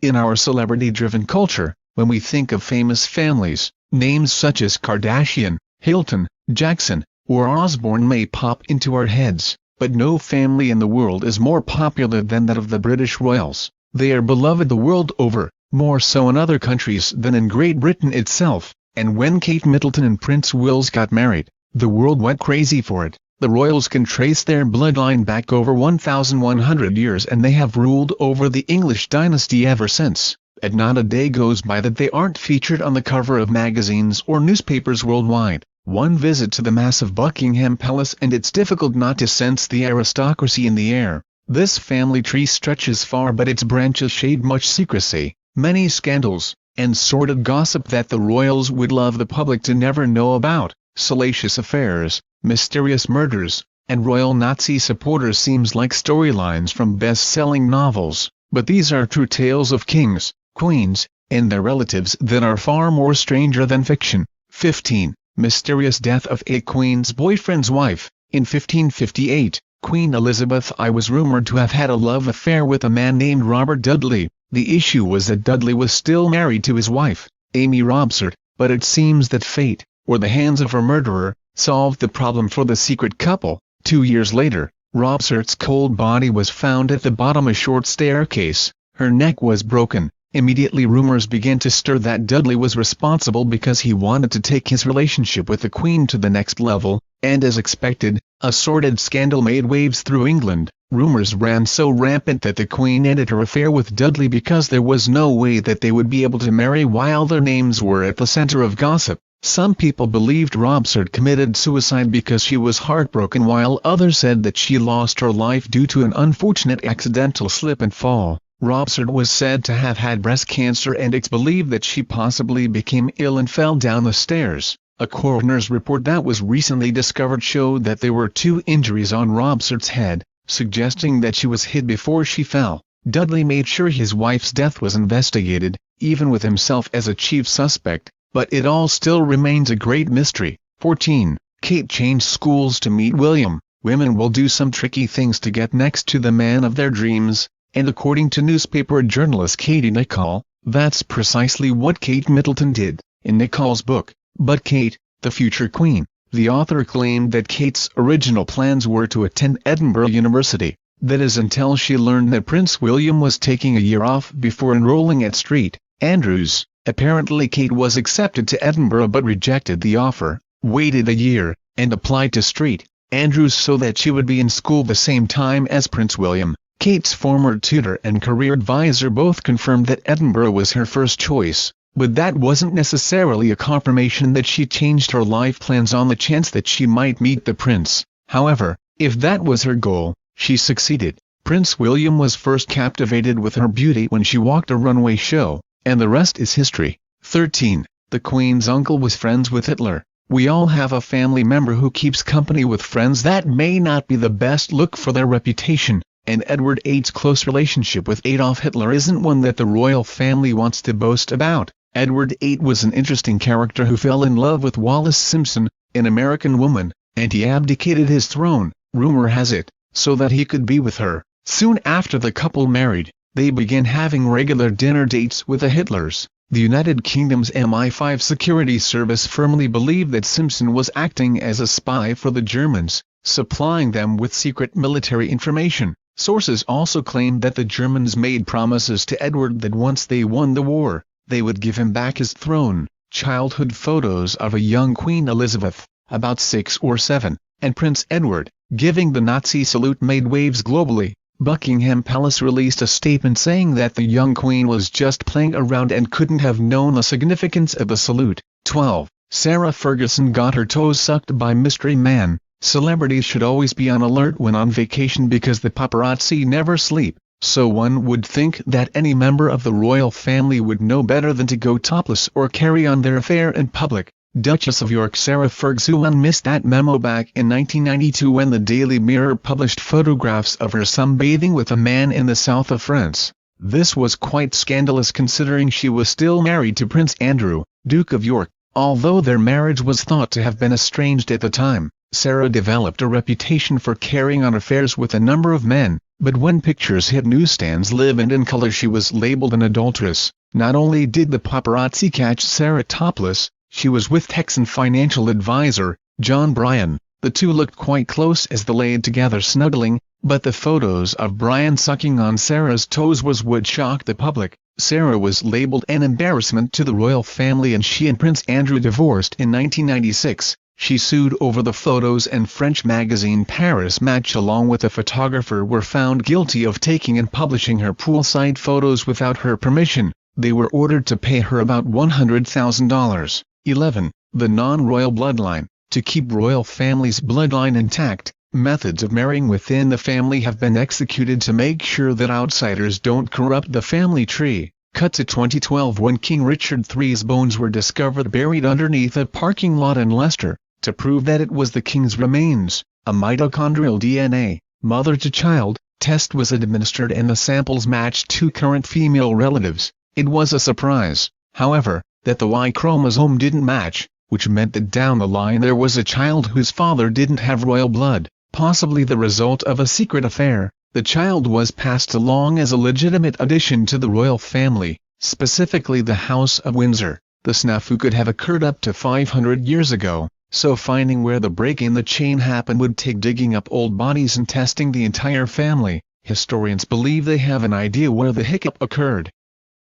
In our celebrity-driven culture, when we think of famous families, names such as Kardashian, Hilton, Jackson, or Osborne may pop into our heads, but no family in the world is more popular than that of the British royals. They are beloved the world over, more so in other countries than in Great Britain itself, and when Kate Middleton and Prince Wales got married, the world went crazy for it. The royals can trace their bloodline back over 1,100 years and they have ruled over the English dynasty ever since, and not a day goes by that they aren't featured on the cover of magazines or newspapers worldwide. One visit to the massive Buckingham Palace and it's difficult not to sense the aristocracy in the air. This family tree stretches far but its branches shade much secrecy, many scandals, and sordid gossip that the royals would love the public to never know about. Salacious affairs, mysterious murders, and royal Nazi supporters seems like storylines from best-selling novels, but these are true tales of kings, queens, and their relatives that are far more stranger than fiction. 15. Mysterious death of a queen's boyfriend's wife. In 1558, Queen Elizabeth I was rumored to have had a love affair with a man named Robert Dudley. The issue was that Dudley was still married to his wife, Amy Robsart, but it seems that fate, or the hands of her murderer, solved the problem for the secret couple. 2 years later, Robsart's cold body was found at the bottom of a short staircase. Her neck was broken. Immediately rumors began to stir that Dudley was responsible because he wanted to take his relationship with the Queen to the next level, and as expected, a sordid scandal made waves through England. Rumors ran so rampant that the Queen ended her affair with Dudley because there was no way that they would be able to marry while their names were at the center of gossip. Some people believed Robsart committed suicide because she was heartbroken while others said that she lost her life due to an unfortunate accidental slip and fall. Robsart was said to have had breast cancer and it's believed that she possibly became ill and fell down the stairs. A coroner's report that was recently discovered showed that there were 2 injuries on Robsart's head, suggesting that she was hit before she fell. Dudley made sure his wife's death was investigated, even with himself as a chief suspect, but it all still remains a great mystery. 14. Kate changed schools to meet William. Women will do some tricky things to get next to the man of their dreams, and according to newspaper journalist Katie Nicholl, that's precisely what Kate Middleton did. In Nicholl's book, But Kate, the Future Queen, the author claimed that Kate's original plans were to attend Edinburgh University, that is until she learned that Prince William was taking a year off before enrolling at St Andrews. Apparently Kate was accepted to Edinburgh but rejected the offer, waited a year, and applied to St Andrews so that she would be in school the same time as Prince William. Kate's former tutor and career advisor both confirmed that Edinburgh was her first choice, but that wasn't necessarily a confirmation that she changed her life plans on the chance that she might meet the prince. However, if that was her goal, she succeeded. Prince William was first captivated with her beauty when she walked a runway show, and the rest is history. 13. The Queen's uncle was friends with Hitler. We all have a family member who keeps company with friends that may not be the best look for their reputation, and Edward VIII's close relationship with Adolf Hitler isn't one that the royal family wants to boast about. Edward VIII was an interesting character who fell in love with Wallis Simpson, an American woman, and he abdicated his throne, rumor has it, so that he could be with her. Soon after the couple married, they began having regular dinner dates with the Hitlers. The United Kingdom's MI5 security service firmly believed that Simpson was acting as a spy for the Germans, supplying them with secret military information. Sources also claimed that the Germans made promises to Edward that once they won the war, they would give him back his throne. Childhood photos of a young Queen Elizabeth, about 6 or 7, and Prince Edward, giving the Nazi salute made waves globally. Buckingham Palace released a statement saying that the young queen was just playing around and couldn't have known the significance of the salute. 12. Sarah Ferguson got her toes sucked by mystery man. Celebrities should always be on alert when on vacation because the paparazzi never sleep, so one would think that any member of the royal family would know better than to go topless or carry on their affair in public. Duchess of York Sarah Ferguson missed that memo back in 1992 when the Daily Mirror published photographs of her sunbathing with a man in the south of France. This was quite scandalous considering she was still married to Prince Andrew, Duke of York. Although their marriage was thought to have been estranged at the time, Sarah developed a reputation for carrying on affairs with a number of men. But when pictures hit newsstands live and in color, she was labeled an adulteress. Not only did the paparazzi catch Sarah topless, she was with Texan financial advisor, John Bryan. The two looked quite close as they laid together snuggling, but the photos of Bryan sucking on Sarah's toes was what shocked the public. Sarah was labeled an embarrassment to the royal family, and she and Prince Andrew divorced in 1996. She sued over the photos, and French magazine Paris Match along with a photographer were found guilty of taking and publishing her poolside photos without her permission. They were ordered to pay her about $100,000. 11. The non-royal bloodline. To keep royal family's bloodline intact, methods of marrying within the family have been executed to make sure that outsiders don't corrupt the family tree. Cut to 2012 when King Richard III's bones were discovered buried underneath a parking lot in Leicester. To prove that it was the king's remains, a mitochondrial DNA, mother-to-child, test was administered and the samples matched two current female relatives. It was a surprise, however, that the Y chromosome didn't match, which meant that down the line there was a child whose father didn't have royal blood, possibly the result of a secret affair. The child was passed along as a legitimate addition to the royal family, specifically the House of Windsor. The snafu could have occurred up to 500 years ago, so finding where the break in the chain happened would take digging up old bodies and testing the entire family. Historians believe they have an idea where the hiccup occurred.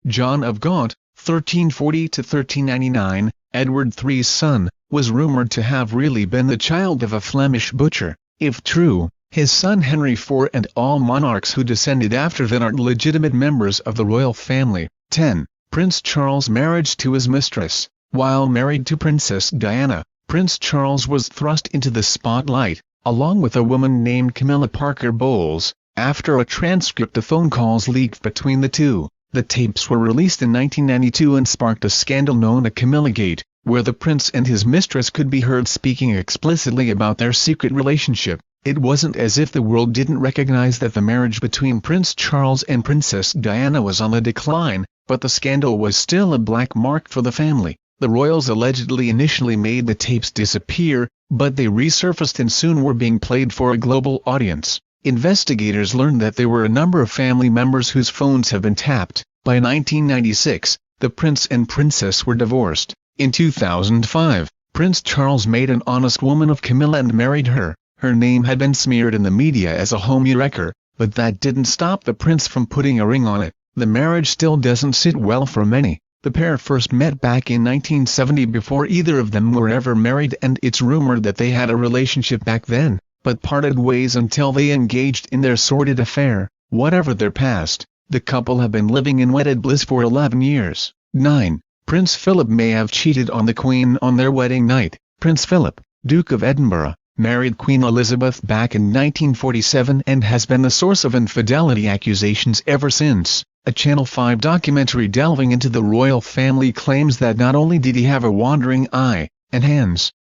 John of Gaunt, 1340–1399, Edward III's son, was rumored to have really been the child of a Flemish butcher. If true, his son Henry IV and all monarchs who descended after that are legitimate members of the royal family. 10. Prince Charles' marriage to his mistress. While married to Princess Diana, Prince Charles was thrust into the spotlight, along with a woman named Camilla Parker Bowles, after a transcript of phone calls leaked between the two. The tapes were released in 1992 and sparked a scandal known as Camillagate, where the prince and his mistress could be heard speaking explicitly about their secret relationship. It wasn't as if the world didn't recognize that the marriage between Prince Charles and Princess Diana was on the decline, but the scandal was still a black mark for the family. The royals allegedly initially made the tapes disappear, but they resurfaced and soon were being played for a global audience. Investigators learned that there were a number of family members whose phones have been tapped. By 1996, the prince and princess were divorced. In 2005, Prince Charles made an honest woman of Camilla and married her. Her name had been smeared in the media as a homewrecker, but that didn't stop the prince from putting a ring on it. The marriage still doesn't sit well for many. The pair first met back in 1970 before either of them were ever married, and it's rumored that they had a relationship back then, but parted ways until they engaged in their sordid affair. Whatever their past, the couple have been living in wedded bliss for 11 years. 9. Prince Philip may have cheated on the Queen on their wedding night. Prince Philip, Duke of Edinburgh, married Queen Elizabeth back in 1947 and has been the source of infidelity accusations ever since. A Channel 5 documentary delving into the royal family claims that not only did he have a wandering eye and hands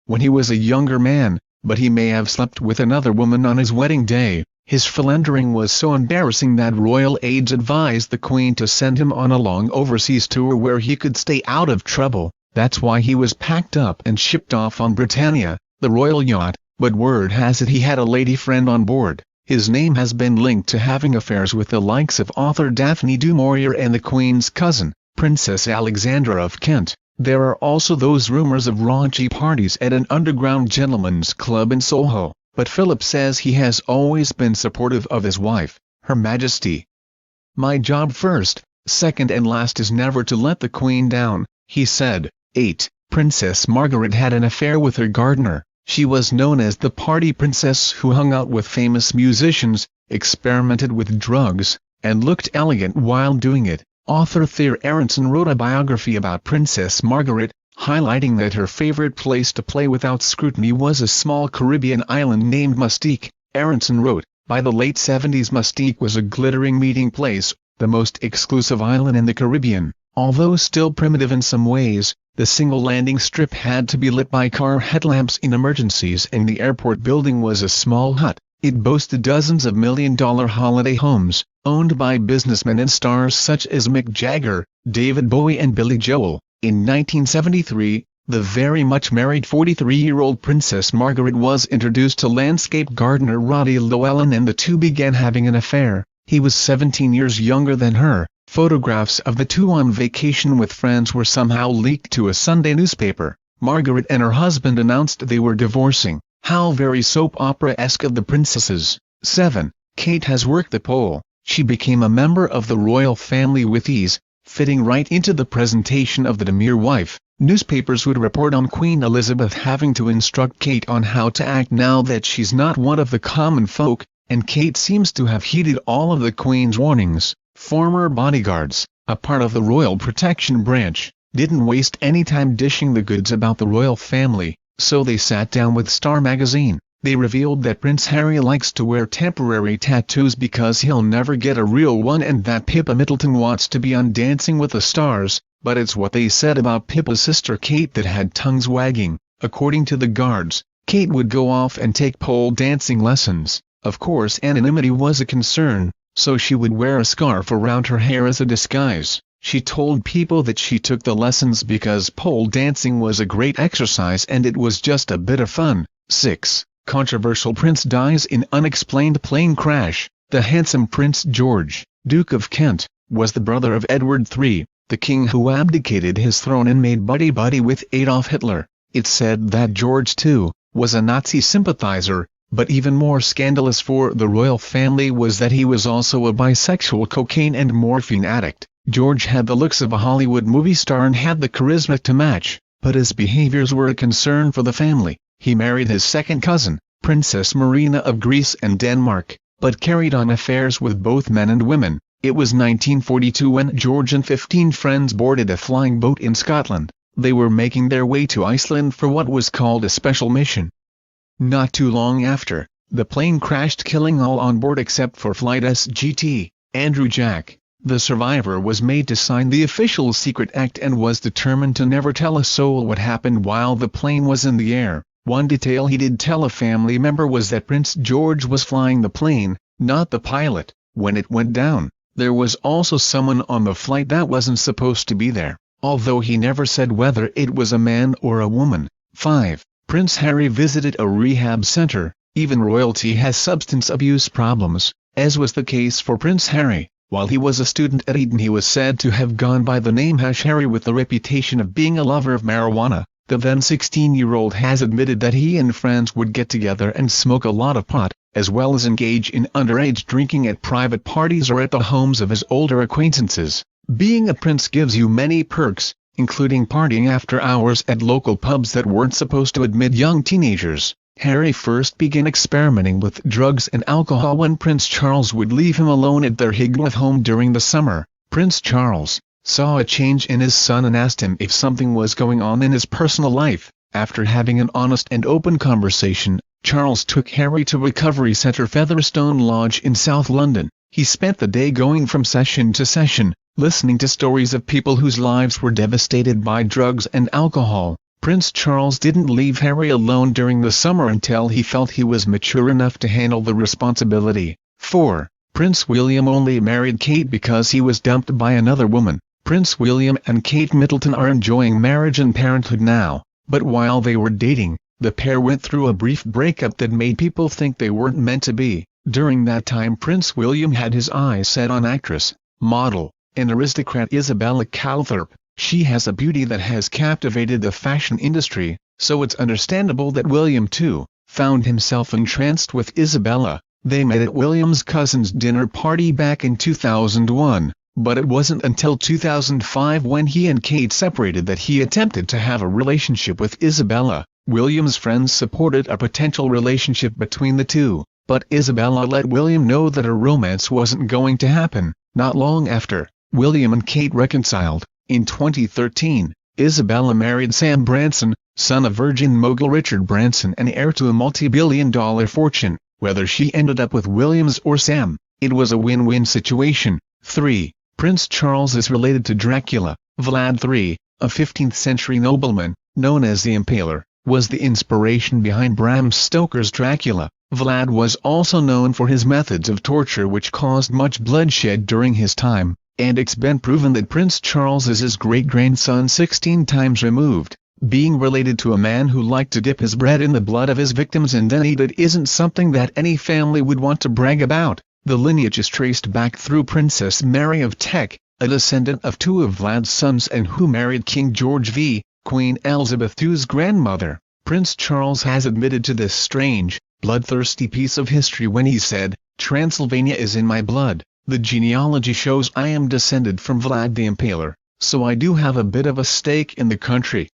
when he was a younger man, but he may have slept with another woman on his wedding day. His philandering was so embarrassing that royal aides advised the Queen to send him on a long overseas tour where he could stay out of trouble. That's why he was packed up and shipped off on Britannia, the royal yacht, but word has it he had a lady friend on board. His name has been linked to having affairs with the likes of author Daphne du Maurier and the Queen's cousin, Princess Alexandra of Kent. There are also those rumors of raunchy parties at an underground gentleman's club in Soho, but Philip says he has always been supportive of his wife, Her Majesty. "My job first, second and last is never to let the Queen down," he said. 8. Princess Margaret had an affair with her gardener. She was known as the party princess who hung out with famous musicians, experimented with drugs, and looked elegant while doing it. Author Thayer Aronson wrote a biography about Princess Margaret, highlighting that her favorite place to play without scrutiny was a small Caribbean island named Mustique. Aronson wrote, "By the late 70s Mustique was a glittering meeting place, the most exclusive island in the Caribbean. Although still primitive in some ways, the single landing strip had to be lit by car headlamps in emergencies, and the airport building was a small hut. It boasted dozens of million-dollar holiday homes, owned by businessmen and stars such as Mick Jagger, David Bowie and Billy Joel." In 1973, The very much married 43-year-old Princess Margaret was introduced to landscape gardener Roddy Llewellyn and the two began having an affair. He was 17 years younger than her. Photographs of the two on vacation with friends were somehow leaked to a Sunday newspaper. Margaret and her husband announced they were divorcing. How very soap opera-esque of the princesses. 7. Kate has worked the pole. She became a member of the royal family with ease, fitting right into the presentation of the demure wife. Newspapers would report on Queen Elizabeth having to instruct Kate on how to act now that she's not one of the common folk, and Kate seems to have heeded all of the Queen's warnings. Former bodyguards, a part of the royal protection branch, didn't waste any time dishing the goods about the royal family, so they sat down with Star magazine. They revealed that Prince Harry likes to wear temporary tattoos because he'll never get a real one and that Pippa Middleton wants to be on Dancing with the Stars, but it's what they said about Pippa's sister Kate that had tongues wagging. According to the guards, Kate would go off and take pole dancing lessons. Of course anonymity was a concern, so she would wear a scarf around her hair as a disguise. She told people that she took the lessons because pole dancing was a great exercise and it was just a bit of fun. 6. Controversial prince dies in unexplained plane crash. The handsome Prince George, Duke of Kent, was the brother of Edward III, the king who abdicated his throne and made buddy-buddy with Adolf Hitler. It's said that George, too, was a Nazi sympathizer, but even more scandalous for the royal family was that he was also a bisexual cocaine and morphine addict. George had the looks of a Hollywood movie star and had the charisma to match, but his behaviors were a concern for the family. He married his second cousin, Princess Marina of Greece and Denmark, but carried on affairs with both men and women. It was 1942 when George and 15 friends boarded a flying boat in Scotland. They were making their way to Iceland for what was called a special mission. Not too long after, the plane crashed, killing all on board except for Flight SGT, Andrew Jack. The survivor was made to sign the official Secret Act and was determined to never tell a soul what happened while the plane was in the air. One detail he did tell a family member was that Prince George was flying the plane, not the pilot, when it went down. There was also someone on the flight that wasn't supposed to be there, although he never said whether it was a man or a woman. 5. Prince Harry visited a rehab center. Even royalty has substance abuse problems, as was the case for Prince Harry. While he was a student at Eton, he was said to have gone by the name Harry with the reputation of being a lover of marijuana. The then 16-year-old has admitted that he and friends would get together and smoke a lot of pot, as well as engage in underage drinking at private parties or at the homes of his older acquaintances. Being a prince gives you many perks, including partying after hours at local pubs that weren't supposed to admit young teenagers. Harry first began experimenting with drugs and alcohol when Prince Charles would leave him alone at their Higworth home during the summer. Prince Charles saw a change in his son and asked him if something was going on in his personal life. After having an honest and open conversation, Charles took Harry to recovery centre Featherstone Lodge in South London. He spent the day going from session to session, listening to stories of people whose lives were devastated by drugs and alcohol. Prince Charles didn't leave Harry alone during the summer until he felt he was mature enough to handle the responsibility. 4. Prince William only married Kate because he was dumped by another woman. Prince William and Kate Middleton are enjoying marriage and parenthood now, but while they were dating, the pair went through a brief breakup that made people think they weren't meant to be. During that time Prince William had his eyes set on actress, model, and aristocrat Isabella Calthorpe. She has a beauty that has captivated the fashion industry, so it's understandable that William too found himself entranced with Isabella. They met at William's cousin's dinner party back in 2001, but it wasn't until 2005 when he and Kate separated that he attempted to have a relationship with Isabella. William's friends supported a potential relationship between the two, but Isabella let William know that a romance wasn't going to happen. Not long after, William and Kate reconciled. In 2013, Isabella married Sam Branson, son of Virgin mogul Richard Branson and heir to a multi-billion-dollar fortune. Whether she ended up with Williams or Sam, it was a win-win situation. 3. Prince Charles is related to Dracula. Vlad III, a 15th-century nobleman, known as the Impaler, was the inspiration behind Bram Stoker's Dracula. Vlad was also known for his methods of torture which caused much bloodshed during his time, and it's been proven that Prince Charles is his great-grandson 16 times removed. Being related to a man who liked to dip his bread in the blood of his victims and then eat it isn't something that any family would want to brag about. The lineage is traced back through Princess Mary of Teck, a descendant of two of Vlad's sons and who married King George V, Queen Elizabeth II's grandmother. Prince Charles has admitted to this strange, bloodthirsty piece of history when he said, "Transylvania is in my blood. The genealogy shows I am descended from Vlad the Impaler, so I do have a bit of a stake in the country."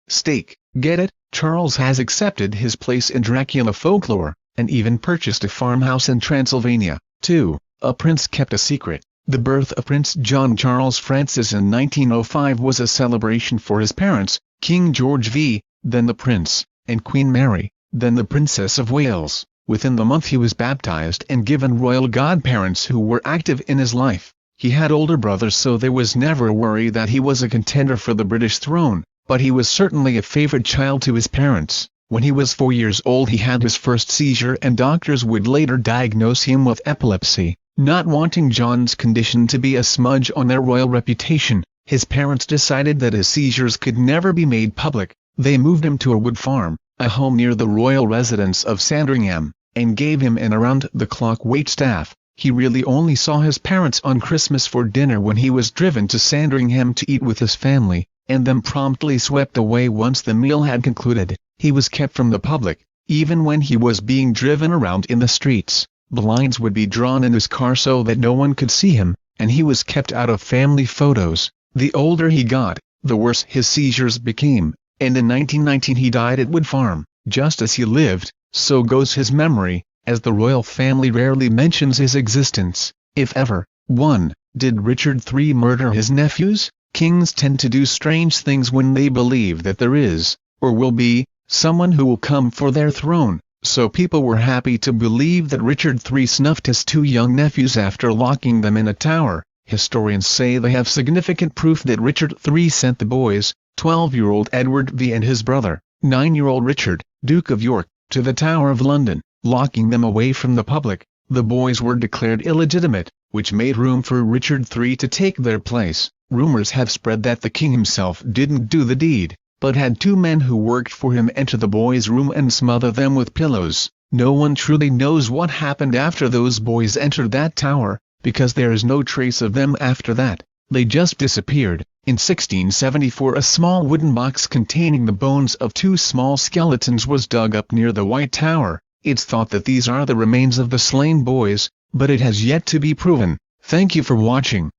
Stake, get it? Charles has accepted his place in Dracula folklore, and even purchased a farmhouse in Transylvania, too. A prince kept a secret. The birth of Prince John Charles Francis in 1905 was a celebration for his parents, King George V, then the Prince, and Queen Mary, then the Princess of Wales. Within the month he was baptized and given royal godparents who were active in his life. He had older brothers, so there was never a worry that he was a contender for the British throne, but he was certainly a favorite child to his parents. When he was 4 years old he had his first seizure and doctors would later diagnose him with epilepsy. Not wanting John's condition to be a smudge on their royal reputation, his parents decided that his seizures could never be made public. They moved him to a wood farm, a home near the royal residence of Sandringham, and gave him an around-the-clock waitstaff. He really only saw his parents on Christmas for dinner when he was driven to Sandringham to eat with his family, and then promptly swept away once the meal had concluded. He was kept from the public, even when he was being driven around in the streets. Blinds would be drawn in his car so that no one could see him, and he was kept out of family photos. The older he got, the worse his seizures became, and in 1919 he died at Wood Farm. Just as he lived, so goes his memory, as the royal family rarely mentions his existence, if ever. 1. Did Richard III murder his nephews? Kings tend to do strange things when they believe that there is, or will be, someone who will come for their throne. So people were happy to believe that Richard III snuffed his two young nephews after locking them in a tower. Historians say they have significant proof that Richard III sent the boys, 12-year-old Edward V and his brother, 9-year-old Richard, Duke of York, to the Tower of London, locking them away from the public. The boys were declared illegitimate, which made room for Richard III to take their place. Rumors have spread that the king himself didn't do the deed, but had two men who worked for him enter the boys' room and smother them with pillows. No one truly knows what happened after those boys entered that tower, because there is no trace of them after that. They just disappeared. In 1674 a small wooden box containing the bones of two small skeletons was dug up near the White Tower. It's thought that these are the remains of the slain boys, but it has yet to be proven. Thank you for watching.